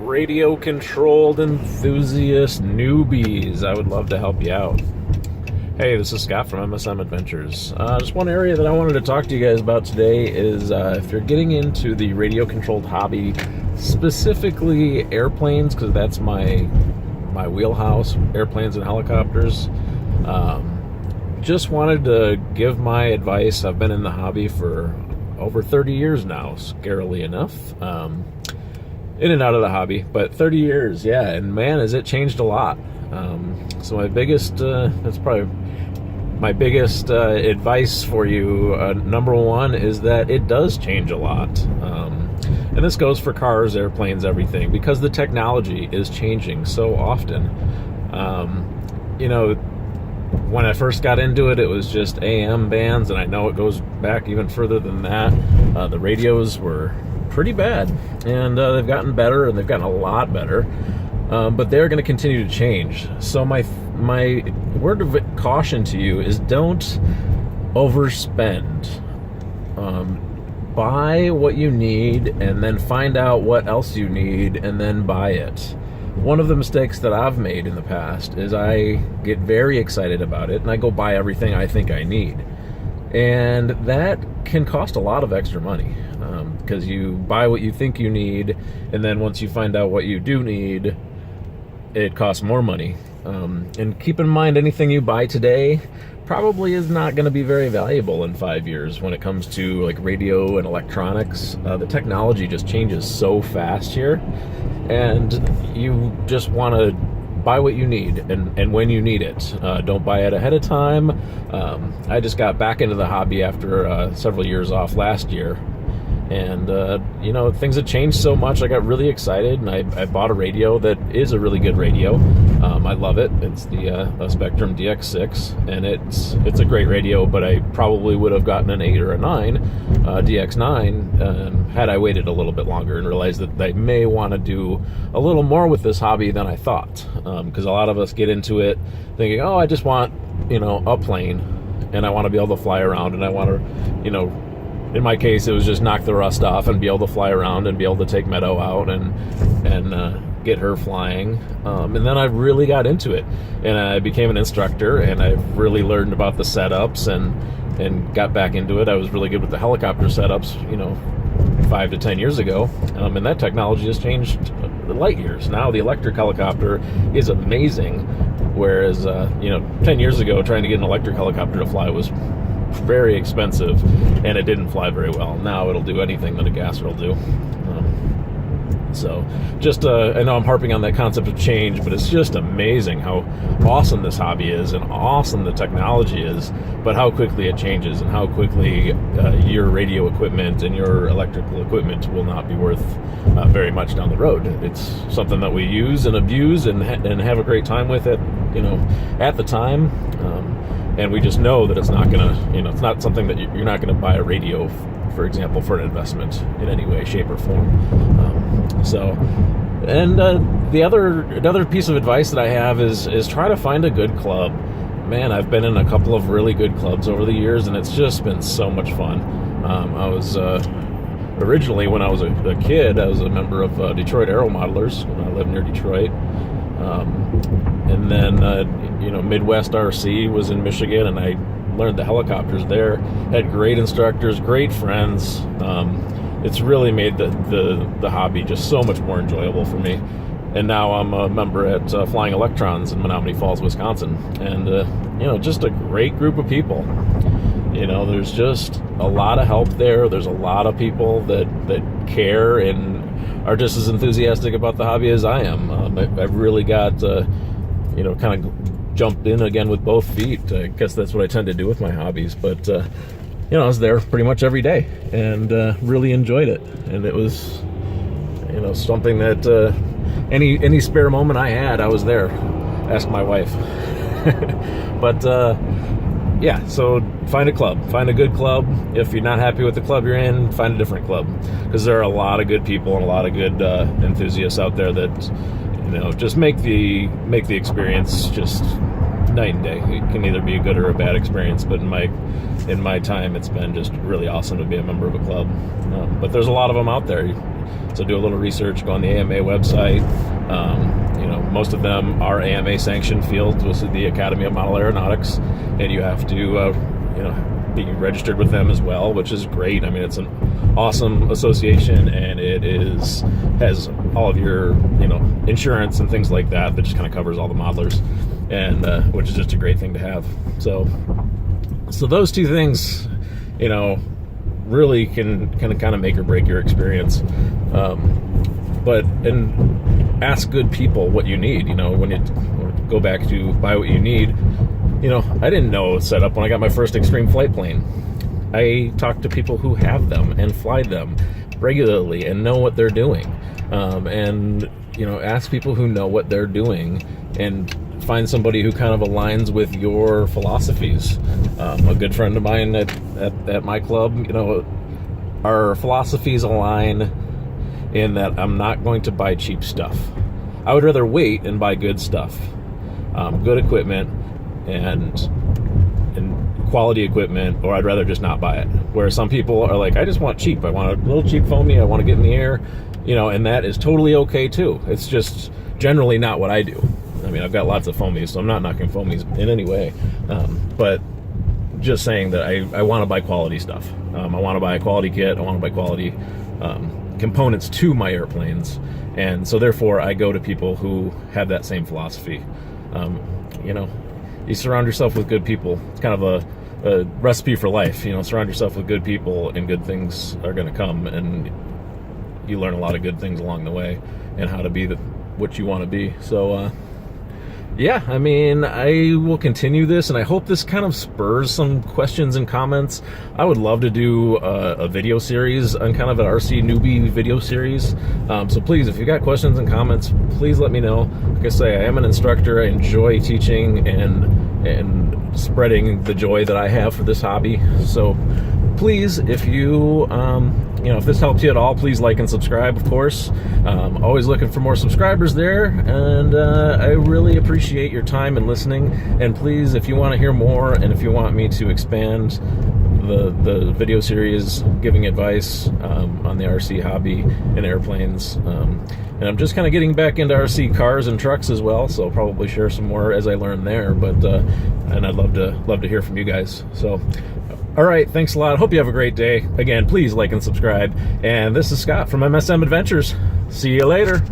radio-controlled enthusiast newbies. I would love to help you out. Hey, this is Scott from MSM Adventures. Just one area that I wanted to talk to you guys about today is if you're getting into the radio-controlled hobby, specifically airplanes, because that's my wheelhouse, airplanes and helicopters. Just wanted to give my advice. I've been in the hobby for over 30 years now, scarily enough. In and out of the hobby, but 30 years, yeah, and man, has it changed a lot. So my biggest, that's probably my biggest advice for you, number one, is that it does change a lot. And this goes for cars, airplanes, everything, because the technology is changing so often. You know, when I first got into it, it was just AM bands, and I know it goes back even further than that. The radios were pretty bad, and they've gotten better, and they've gotten a lot better, but they're going to continue to change. So my word of caution to you is don't overspend. Buy what you need, and then find out what else you need, and then buy it. One of the mistakes that I've made in the past is I get very excited about it, and I go buy everything I think I need. And that can cost a lot of extra money, because you buy what you think you need, and then once you find out what you do need, it costs more money. And keep in mind, anything you buy today probably is not going to be very valuable in 5 years when it comes to like radio and electronics. The technology just changes so fast here, and you just want to buy what you need and when you need it. Don't buy it ahead of time. I just got back into the hobby after several years off last year, and you know, things have changed so much. I got really excited, and I bought a radio that is a really good radio. I love it. It's the Spectrum DX6, and it's a great radio, but I probably would have gotten an 8 or a 9 DX9 had I waited a little bit longer and realized that I may want to do a little more with this hobby than I thought, because a lot of us get into it thinking, oh, I just want, you know, a plane, and I want to be able to fly around, and I want to, you know, in my case, it was just knock the rust off and be able to fly around and be able to take Meadow out and get her flying. And then I really got into it, and I became an instructor, and I really learned about the setups and got back into it. I was really good with the helicopter setups, you know, 5 to 10 years ago, and that technology has changed light years. Now the electric helicopter is amazing, whereas you know, 10 years ago, trying to get an electric helicopter to fly was very expensive, and it didn't fly very well. Now it'll do anything that a gasser will do. So just I know I'm harping on that concept of change, but it's just amazing how awesome this hobby is and awesome the technology is, but how quickly it changes, and how quickly your radio equipment and your electrical equipment will not be worth very much down the road. It's something that we use and abuse and have a great time with it, you know, at the time. And we just know that it's not gonna, you know, it's not something that you're not gonna buy a radio, for example, for an investment in any way, shape, or form. Another piece of advice that I have is try to find a good club. Man, I've been in a couple of really good clubs over the years, and it's just been so much fun. I was originally, when I was a kid, I was a member of Detroit Aero Modelers when I lived near Detroit. And then, you know, Midwest RC was in Michigan, and I learned the helicopters there. Had great instructors, great friends. It's really made the hobby just so much more enjoyable for me. And now I'm a member at Flying Electrons in Menominee Falls, Wisconsin. And, you know, just a great group of people. You know, there's just a lot of help there. There's a lot of people that care and are just as enthusiastic about the hobby as I am. I've really got, you know, kind of jumped in again with both feet. I guess that's what I tend to do with my hobbies. But, you know, I was there pretty much every day, and really enjoyed it. And it was, you know, something that any spare moment I had, I was there. Ask my wife. But, yeah, so find a club. Find a good club. If you're not happy with the club you're in, find a different club. Because there are a lot of good people and a lot of good enthusiasts out there that, you know, just make the experience just night and day. It can either be a good or a bad experience, but in my time, it's been just really awesome to be a member of a club. But there's a lot of them out there. So do a little research, go on the AMA website. Most of them are AMA sanctioned fields with the Academy of Model Aeronautics, and you have to be registered with them as well, which is great. I mean, it's an awesome association, and it has all of your insurance and things like that just kind of covers all the modelers, and which is just a great thing to have. So those two things really can kind of make or break your experience. And ask good people what you need. When you go back to buy what you need, I didn't know setup when I got my first extreme flight plane. I talked to people who have them and fly them regularly and know what they're doing, and ask people who know what they're doing, and find somebody who kind of aligns with your philosophies. A good friend of mine at my club, our philosophies align in that I'm not going to buy cheap stuff. I would rather wait and buy good stuff, good equipment, and quality equipment, or I'd rather just not buy it. Where some people are like, I just want cheap. I want a little cheap foamy. I want to get in the air, and that is totally okay too. It's just generally not what I do. I mean, I've got lots of foamies, so I'm not knocking foamies in any way. But just saying that I want to buy quality stuff. I want to buy a quality kit. I want to buy quality components to my airplanes, and so therefore I go to people who have that same philosophy. You surround yourself with good people. It's kind of a recipe for life. Surround yourself with good people, and good things are going to come, and you learn a lot of good things along the way, and how to be what you want to be. So yeah, I mean, I will continue this, and I hope this kind of spurs some questions and comments. I would love to do a video series on kind of an RC newbie video series. So please, if you've got questions and comments, please let me know. Like I say, I am an instructor. I enjoy teaching and spreading the joy that I have for this hobby. So please, if you if this helped you at all, please like and subscribe, of course. Always looking for more subscribers there, and I really appreciate your time and listening. And please, if you want to hear more, and if you want me to expand the video series giving advice on the RC hobby and airplanes, and I'm just kind of getting back into RC cars and trucks as well, so I'll probably share some more as I learn there. But and I'd love to hear from you guys. So all right, thanks a lot. Hope you have a great day. Again, please like and subscribe. And this is Scott from MSM Adventures. See you later.